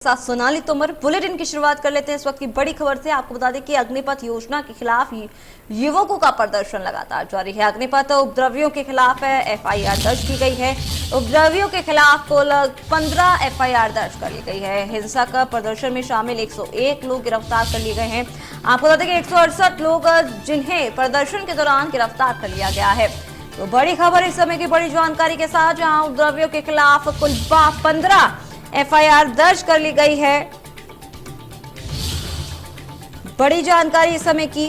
साथ सोनाली तोमर। बुलेटिन की शुरुआत कर लेते हैं इस वक्त की बड़ी खबर से। आपको बता दें कि अग्निपथ योजना के खिलाफ युवकों का प्रदर्शन लगातार जारी है। अग्निपथ उपद्रवियों के खिलाफ एफआईआर दर्ज की गई है। उपद्रवियों के खिलाफ कुल 15 एफआईआर दर्ज कर ली गई है। हिंसक प्रदर्शन में शामिल 101 लोग गिरफ्तार कर लिए गए हैं। आपको बता दें कि 168 लोग जिन्हें प्रदर्शन के दौरान गिरफ्तार कर लिया गया है। तो बड़ी खबर इस समय की बड़ी जानकारी के साथ, जहां उपद्रवियों के खिलाफ कुल 15 एफआईआर दर्ज कर ली गई है। बड़ी जानकारी इस समय की।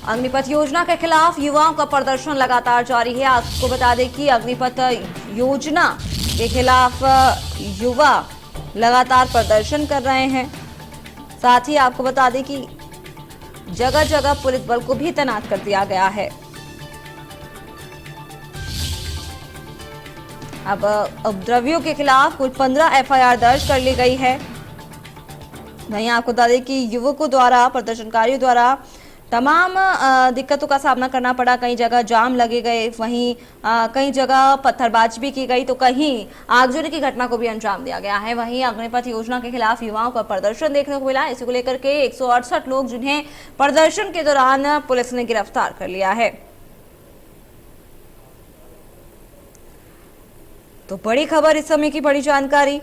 अग्निपथ योजना के खिलाफ युवाओं का प्रदर्शन लगातार जारी है। आपको बता दें कि अग्निपथ योजना के खिलाफ युवा लगातार प्रदर्शन कर रहे हैं। साथ ही आपको बता दें कि जगह जगह पुलिस बल को भी तैनात कर दिया गया है। अब उपद्रवियों के खिलाफ कुल 15 एफआईआर दर्ज कर ली गई है। वहीं आपको बता दें कि युवकों द्वारा, प्रदर्शनकारियों द्वारा तमाम दिक्कतों का सामना करना पड़ा। कई जगह जाम लगे गए, वहीं कई जगह पत्थरबाजी भी की गई, तो कहीं आगजनी की घटना को भी अंजाम दिया गया है। वहीं अग्निपथ योजना के खिलाफ युवाओं का प्रदर्शन देखने को मिला। इसी को लेकर के 168 लोग जिन्हें प्रदर्शन के दौरान पुलिस ने गिरफ्तार कर लिया है। तो बड़ी खबर इस समय की बड़ी जानकारी।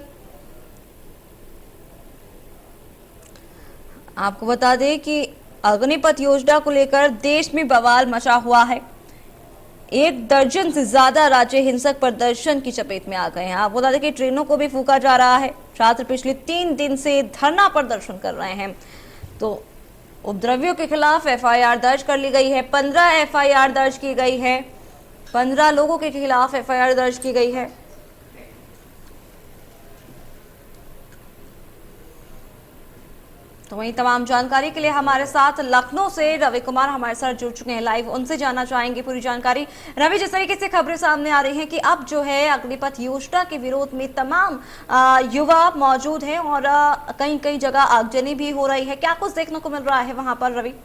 आपको बता दें कि अग्निपथ योजना को लेकर देश में बवाल मचा हुआ है। 1 दर्जन से ज्यादा राज्य हिंसक प्रदर्शन की चपेट में आ गए हैं। आपको बता दें कि ट्रेनों को भी फूंका जा रहा है। छात्र पिछले 3 दिन से धरना प्रदर्शन कर रहे हैं। तो उपद्रवियों के खिलाफ एफआईआर दर्ज कर ली गई है। 15 एफआईआर दर्ज की गई है। 15 लोगों के खिलाफ एफआईआर दर्ज की गई है। तो वहीं तमाम जानकारी के लिए हमारे साथ लखनऊ से रवि कुमार हमारे साथ जुड़ चुके हैं लाइव। उनसे जानना चाहेंगे पूरी जानकारी। रवि, जिस तरीके से खबरें सामने आ रही हैं कि अब जो है अग्निपथ योजना के विरोध में तमाम युवा मौजूद हैं और कई कई जगह आगजनी भी हो रही है, क्या कुछ देखने को मिल रहा है वहां पर रवि?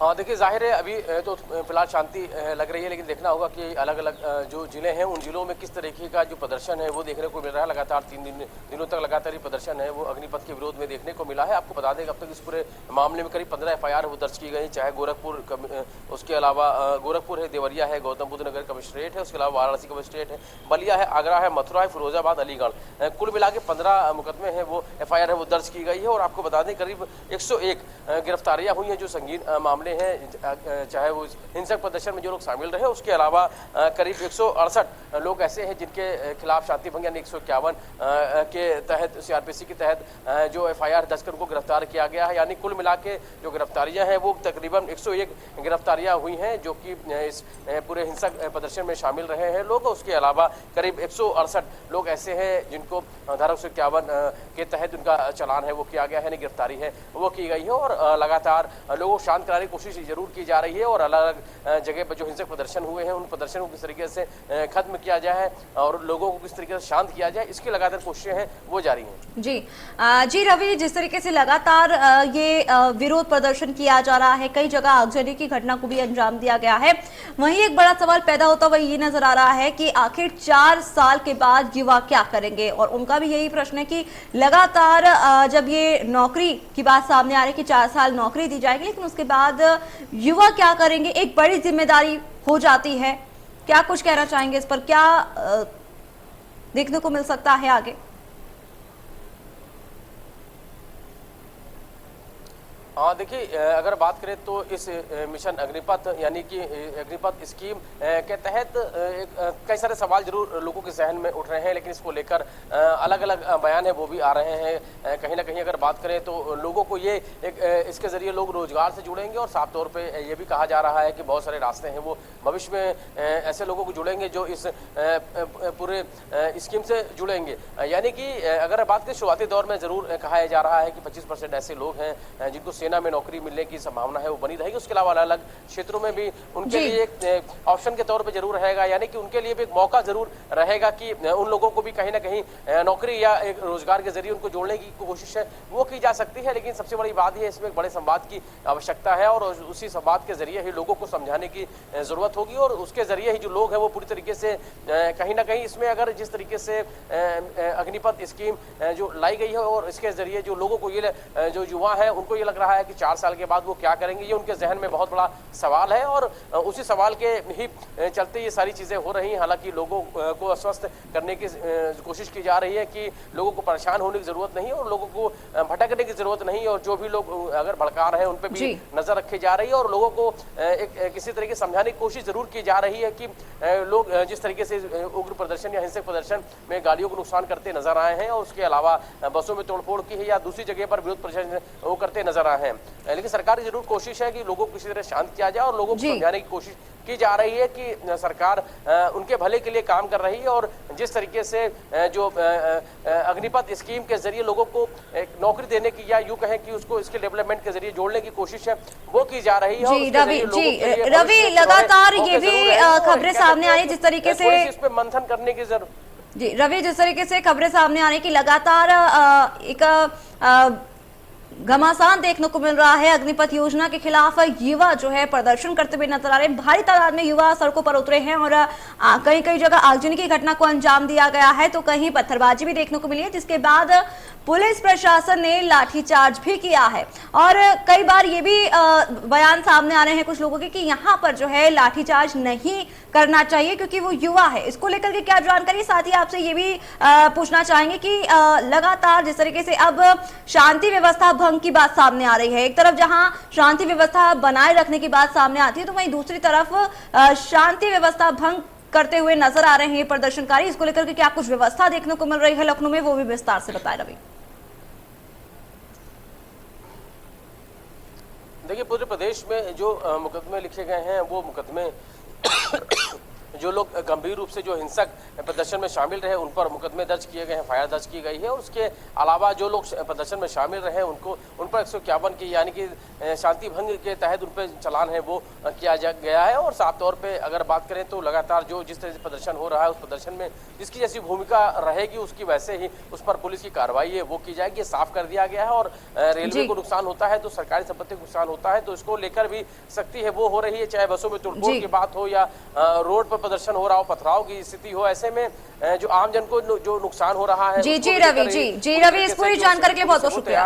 हाँ, देखिए, जाहिर है अभी तो फिलहाल शांति लग रही है, लेकिन देखना होगा कि अलग अलग जो जिले हैं उन जिलों में किस तरीके का जो प्रदर्शन है वो देखने को मिल रहा है। लगातार 3 दिनों तक लगातार ये प्रदर्शन है वो अग्निपथ के विरोध में देखने को मिला है। आपको बता दें कि अब तक इस पूरे मामले में करीब 15 एफआईआर वो दर्ज की गई, चाहे गोरखपुर, उसके अलावा गोरखपुर है, देवरिया है, गौतम बुद्ध नगर कमिश्नरेट है, उसके अलावा वाराणसी कमिश्नरेट है, बलिया है, आगरा है, मथुरा है, फिरोजाबाद, अलीगढ़, कुल मिला के 15 मुकदमे हैं वो एफआईआर है वो दर्ज की गई है। और आपको बता दें करीब 101 गिरफ्तारियां हुई हैं जो संगीन मामले हैं, चाहे वो हिंसक प्रदर्शन में जो लोग शामिल रहे, उसके अलावा करीब 168 लोग ऐसे हैं जिनके खिलाफ शांति भंग यानी 151 के तहत, सीआरपीसी के तहत जो एफआईआर दर्ज कर उनको गिरफ्तार किया गया है। यानी कुल मिला के जो गिरफ्तारियां हैं वो तकरीबन 101 गिरफ्तारियां हुई हैं जो कि इस पूरे हिंसक प्रदर्शन में शामिल रहे हैं लोग। उसके अलावा करीब 168 लोग ऐसे हैं जिनको धारा 151 के तहत उनका चालान है वो किया गया है, गिरफ्तारी है वो की गई है। और लगातार लोगों को शांत कराने की कोशिश जरूर की जा रही है और अलग अलग जगह पर जो हिंसक प्रदर्शन हुए हैं उन प्रदर्शनों को किस तरीके से खत्म किया जाए और लोगों को किस तरीके से शांत किया जाए, इसकी लगातार कोशिशें हैं वो जारी हैं। जी रवि, जिस तरीके से लगातार ये विरोध प्रदर्शन किया जा रहा है, कई जगह आगजनी की घटना को भी अंजाम दिया गया है, वहीं एक बड़ा सवाल पैदा होता हुआ ये नजर आ रहा है कि आखिर 4 साल के बाद युवा क्या करेंगे। और उनका भी यही प्रश्न है कि लगातार जब ये नौकरी की बात सामने आ रही है कि 4 साल नौकरी दी जाएगी, लेकिन उसके बाद युवा क्या करेंगे, एक बड़ी जिम्मेदारी हो जाती है। क्या कुछ कहना चाहेंगे इस पर, क्या देखने को मिल सकता है आगे? हाँ, देखिए, अगर बात करें तो इस मिशन अग्निपथ यानी कि अग्निपथ स्कीम के तहत कई सारे सवाल जरूर लोगों के जहन में उठ रहे हैं, लेकिन इसको लेकर अलग अलग बयान है वो भी आ रहे हैं। कहीं ना कहीं अगर बात करें तो लोगों को ये इसके जरिए लोग रोजगार से जुड़ेंगे और साफ तौर पे ये भी कहा जा रहा है कि बहुत सारे रास्ते हैं वो भविष्य में ऐसे लोगों को जुड़ेंगे जो इस पूरे स्कीम से जुड़ेंगे। यानी कि अगर बात करें शुरुआती दौर में जरूर कहा जा रहा है कि 25% ऐसे लोग हैं जिनको सेना में नौकरी मिलने की संभावना है वो बनी रहेगी। उसके अलावा अलग अलग क्षेत्रों में भी उनके जी। लिए एक ऑप्शन के तौर पे जरूर रहेगा, यानी कि उनके लिए भी एक मौका जरूर रहेगा कि उन लोगों को भी कहीं ना कहीं नौकरी या एक रोजगार के जरिए उनको जोड़ने की कोशिश है वो की जा सकती है। लेकिन सबसे बड़ी बात है इसमें एक बड़े संवाद की आवश्यकता है और उसी संवाद के जरिए ही लोगों को समझाने की जरूरत होगी और उसके जरिए ही जो लोग हैं वो पूरी तरीके से कहीं ना कहीं इसमें अगर जिस तरीके से अग्निपथ स्कीम जो लाई गई है और इसके जरिए जो लोगों को ये जो युवा है उनको ये लग रहा है कि 4 साल के बाद वो क्या करेंगे, ये उनके जहन में बहुत बड़ा सवाल है और उसी सवाल के ही चलते ये सारी चीजें हो रही हैं। हालांकि लोगों को आश्वस्त करने की कोशिश की जा रही है कि लोगों को परेशान होने की जरूरत नहीं और लोगों को भटकने की जरूरत नहीं और जो भी लोग अगर भड़का रहे हैं उन पर भी नजर रखी जा रही है और लोगों को किसी तरीके से समझाने की कोशिश जरूर की जा रही है कि लोग जिस तरीके से उग्र प्रदर्शन या हिंसक प्रदर्शन में गाड़ियों को नुकसान करते नजर आए हैं और उसके अलावा बसों में तोड़फोड़ की है या दूसरी जगह पर विरोध प्रदर्शन वो करते नजर आए हैं, लेकिन सरकार की जरूर कोशिश है कि लोगों को किसी तरह शांत किया जाए और लोगों को समझाने की कोशिश की जा रही है कि सरकार उनके भले के लिए काम कर रही है और जिस तरीके से जो अग्निपथ स्कीम के जरिए लोगों को एक नौकरी देने की या यूं कहें कि उसको इसके डेवलपमेंट के जरिए जोड़ने की कोशिश है वो की जा रही है। जी रवि, लगातार ये भी खबरें सामने आई जिस तरीके से इस पे मंथन करने की जरूरत। जी रवि, जिस तरीके से खबरें सामने आने की लगातार एक घमासान देखने को मिल रहा है। अग्निपथ योजना के खिलाफ युवा जो है प्रदर्शन करते हुए नजर आ रहे हैं। भारी तादाद में युवा सड़कों पर उतरे हैं और कई कई जगह आगजनी की घटना को अंजाम दिया गया है तो कहीं पत्थरबाजी भी देखने को मिली है, जिसके बाद पुलिस प्रशासन ने लाठीचार्ज भी किया है और कई बार ये भी बयान सामने आ रहे हैं कुछ लोगों के कि यहाँ पर जो है लाठीचार्ज नहीं करना चाहिए क्योंकि वो युवा है। इसको लेकर के क्या जानकारी, साथ ही आपसे ये भी पूछना चाहेंगे कि लगातार जिस तरीके से अब शांति व्यवस्था भंग की बात सामने आ रही है, एक तरफ जहां शांति व्यवस्था बनाए रखने की बात सामने आती है तो वहीं दूसरी तरफ शांति व्यवस्था भंग करते हुए नजर आ रहे हैं प्रदर्शनकारी। इसको लेकर के क्या कुछ व्यवस्था देखने को मिल रही है लखनऊ में, वो भी विस्तार से बताएं रवि। देखिए, पूरे प्रदेश में जो मुकदमे लिखे गए हैं वो मुकदमे जो लोग गंभीर रूप से जो हिंसक प्रदर्शन में शामिल रहे उन पर मुकदमे दर्ज किए गए हैं, फायर दर्ज की गई है और उसके अलावा जो लोग प्रदर्शन में शामिल रहे उनको उन पर 151 की यानी कि शांति भंग के तहत उन पर चालान है वो किया गया है। और साफ तौर पे अगर बात करें तो लगातार जो जिस तरह से प्रदर्शन हो रहा है उस प्रदर्शन में जिसकी जैसी भूमिका रहेगी उसकी वैसे ही उस पर पुलिस की कार्रवाई है वो की जाएगी। साफ कर दिया गया है और रेलवे को नुकसान होता है तो सरकारी संपत्ति को नुकसान होता है तो इसको लेकर भी सख्ती है वो हो रही है, चाहे बसों में तोड़फोड़ की बात हो या रोड पर प्रदर्शन हो रहा हो, पथराव की स्थिति हो। ऐसे में जो आम जन को जो नुकसान हो रहा है जी रवि, इस पूरी जानकारी के लिए बहुत बहुत शुक्रिया।